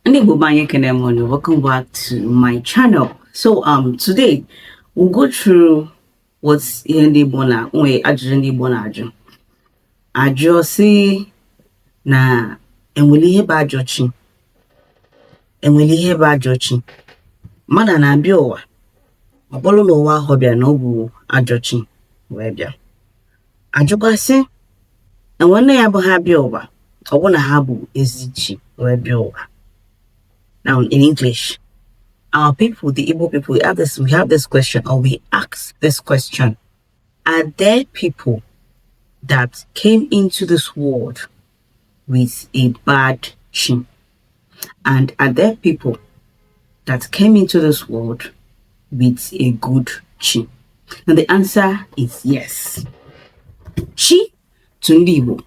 Welcome back to my channel. So today we'll go through what's in the bona Ajo. Ajo si na enwere ihe bụ Ajo Chi. Enwere ihe bụ Ajo Chi. Mmadụ na-abịa ụwa. Ọ bụrụ na ụwa ahụ bịa na ọ bụ Ajo Chi wee bịa. Ajụkwa sị enwere ya bụ ha bịa ụwa. Ọ bụ na ha bụ ezi chi wee bịa ụwa. Now, in English, our people, the Igbo people, we have this question, or we ask this question: are there people that came into this world with a bad chi? And are there people that came into this world with a good chi? And the answer is yes. Chi to Igbo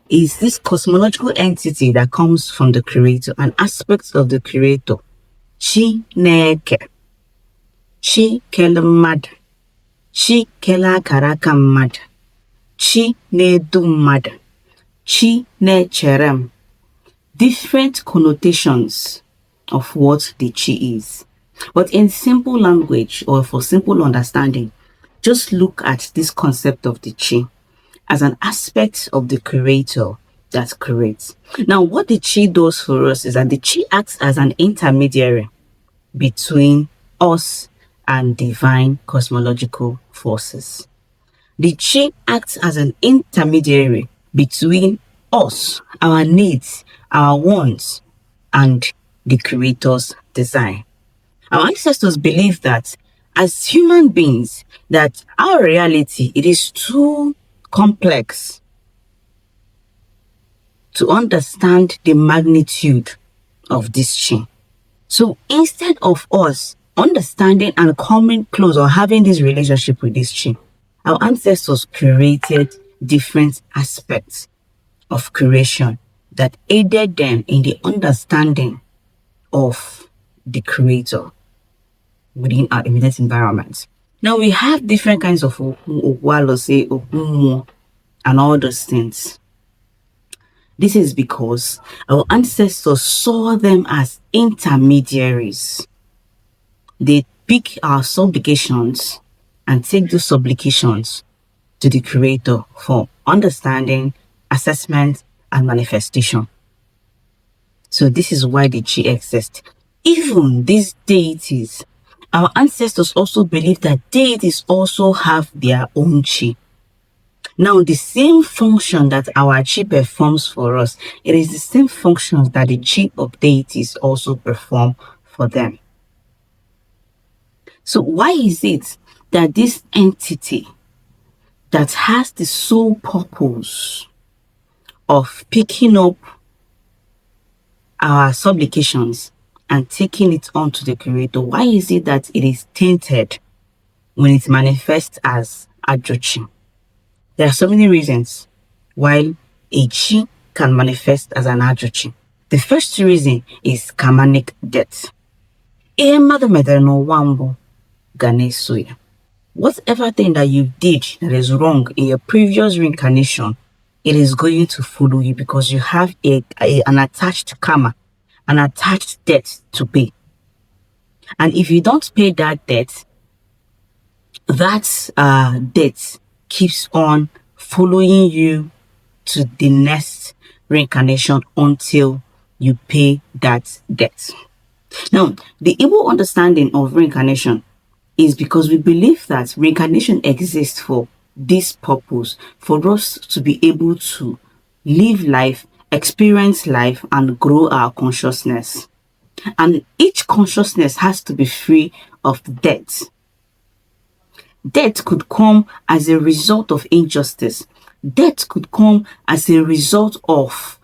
is this cosmological entity that comes from the Creator, an aspect of the Creator. Chi neke, chi kele mmadụ, chi kele akara aka mmadụ, chi na-edu mmadụ, chi na-echere m. Different connotations of what the chi is. But in simple language, or for simple understanding, just look at this concept of the chi as an aspect of the Creator that creates. Now, what the chi does for us is that the chi acts as an intermediary between us and divine cosmological forces. The chi acts as an intermediary between us, our needs, our wants, and the Creator's design. Our ancestors believed that as human beings, that our reality, it is too complex to understand the magnitude of this chi. So instead of us understanding and coming close or having this relationship with this chi, our ancestors created different aspects of creation that aided them in the understanding of the Creator within our immediate environment. Now we have different kinds of and all those things. This is because our ancestors saw them as intermediaries. They pick our supplications and take those supplications to the Creator for understanding, assessment, and manifestation. So this is why the chi exists. Even these deities, our ancestors also believe that deities also have their own chi. Now, the same function that our chi performs for us, it is the same functions that the chi of deities also perform for them. So why is it that this entity that has the sole purpose of picking up our supplications and taking it on to the Creator, why is it that it is tainted when it manifests as Ajo Chi? There are so many reasons why a chi can manifest as an Ajo Chi. The first reason is karmic debt. Whatever thing that you did that is wrong in your previous reincarnation, it is going to follow you because you have an attached karma, an attached debt to pay. And if you don't pay that debt, that debt keeps on following you to the next reincarnation until you pay that debt. Now, the Igbo understanding of reincarnation is because we believe that reincarnation exists for this purpose, for us to be able to live life, experience life, and grow our consciousness. And each consciousness has to be free of debt. Death could come as a result of injustice. Death could come as a result of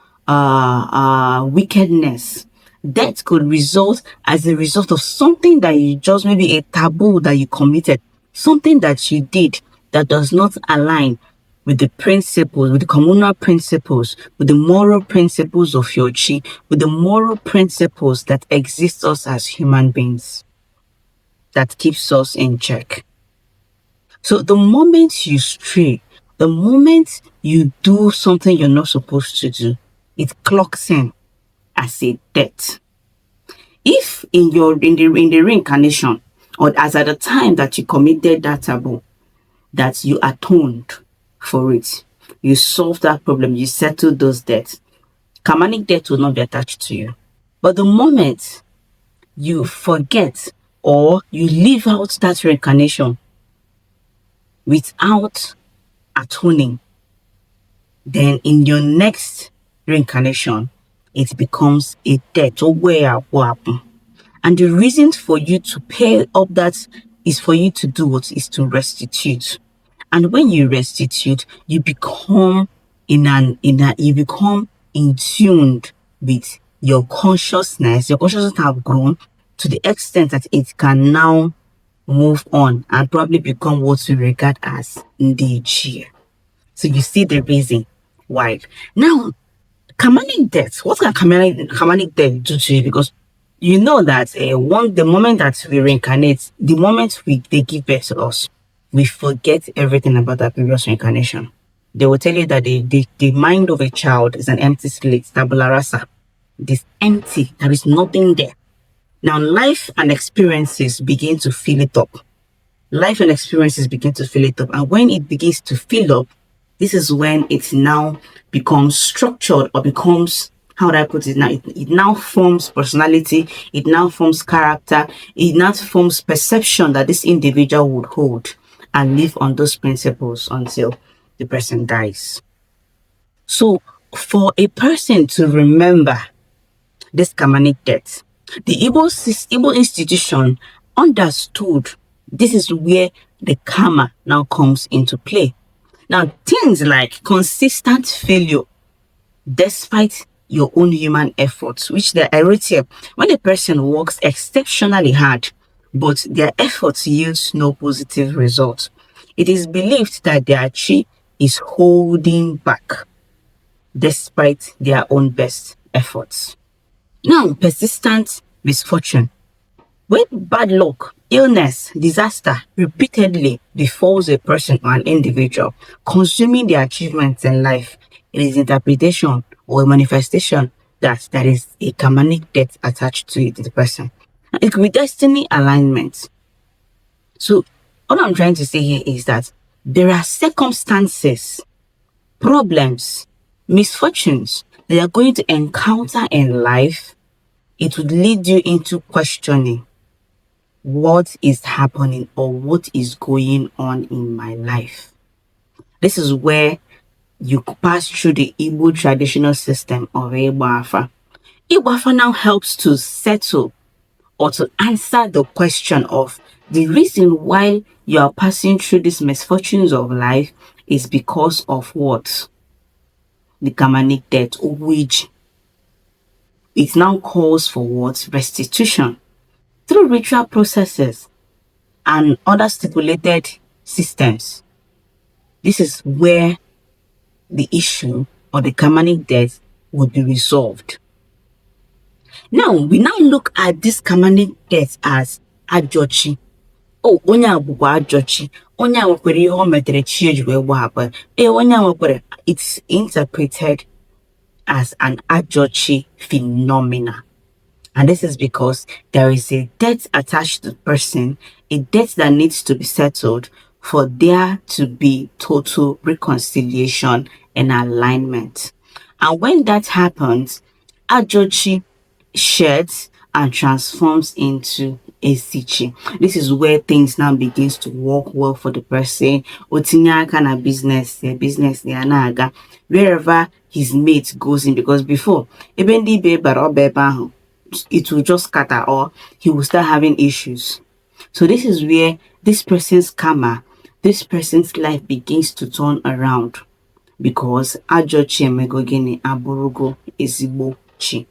wickedness. Death could result as a result of something that you just, maybe a taboo that you committed, something that you did that does not align with the principles, with the communal principles, with the moral principles of your chi, with the moral principles that exist us as human beings, that keeps us in check. So the moment you stray, the moment you do something you're not supposed to do, it clocks in as a debt. If in the reincarnation, or as at the time that you committed that taboo, that you atoned for it, you solved that problem, you settled those debts, karmic debt will not be attached to you. But the moment you forget or you leave out that reincarnation without atoning, then in your next reincarnation, it becomes a debt or where what happened. And the reason for you to pay up that is for you to do what is to restitute. And when you restitute, you become you become in tuned with your consciousness. Your consciousness have grown to the extent that it can now move on and probably become what we regard as lineage. So you see the reason why. Now, karmic debt. What can karmic debt do to you? Because you know that the moment that we reincarnate, the moment they give birth to us, we forget everything about that previous reincarnation. They will tell you that the mind of a child is an empty slate, tabula rasa. It is empty. There is nothing there. Now, life and experiences begin to fill it up. Life and experiences begin to fill it up. And when it begins to fill up, this is when it now becomes structured, or becomes, how would I put it now? It now forms personality, it now forms character, it now forms perception that this individual would hold and live on those principles until the person dies. So for a person to remember this karmic debt, the Igbo institution understood this is where the karma now comes into play. Now, things like consistent failure despite your own human efforts, which I wrote here, when a person works exceptionally hard, but their efforts yields no positive result, it is believed that their chi is holding back despite their own best efforts. Now, persistent misfortune. When bad luck, illness, disaster repeatedly befalls a person or an individual, consuming their achievements in life, it is interpretation or a manifestation that there is a karmic debt attached to it, to the person. It could be destiny alignment. So, all I'm trying to say here is that there are circumstances, problems, misfortunes that you're going to encounter in life. It would lead you into questioning what is happening or what is going on in my life. This is where you pass through the Igbo traditional system of Ịkpọ Aru. Ịkpọ Aru now helps to settle or to answer the question of the reason why you are passing through these misfortunes of life is because of what? The karmic debt, which it now calls for what? Restitution. Through ritual processes and other stipulated systems. This is where the issue or the karmic debt would be resolved. Now, we now look at this karmic debt as Ajo Chi. Oh, onye abụkwa Ajo Chi. Onye nwekwara ihe o metere chi eji wee gbapụ. Onye nwekwara, it's interpreted as an Ajo Chi phenomena. And this is because there is a debt attached to the person, a debt that needs to be settled for there to be total reconciliation and alignment. And when that happens, Ajo Chi sheds and transforms into a Chi. This is where things now begins to work well for the person. Otinya kind of business, wherever his mate goes in, because before, even the baby it will just scatter or he will start having issues. So this is where this person's karma, this person's life begins to turn around, because Ajo Chi emegogini aburugo ezigbo chi.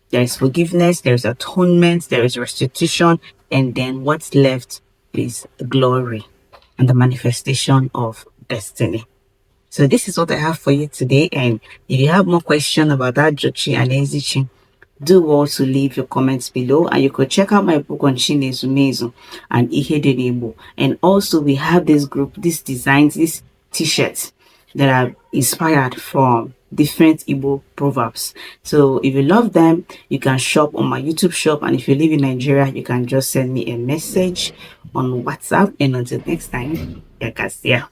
There is forgiveness, there is atonement, there is restitution, and then what's left is glory and the manifestation of destiny. So this is what I have for you today, and if you have more questions about Ajo Chi and Ezi Chi, do also leave your comments below, and you could check out my book on Chinezumezu and Igbo. And also we have this group, these designs, these t-shirts that are inspired from different Igbo proverbs. So if you love them, you can shop on my YouTube shop, and if you live in Nigeria, you can just send me a message on WhatsApp. And until next time, yeah, guys, yeah.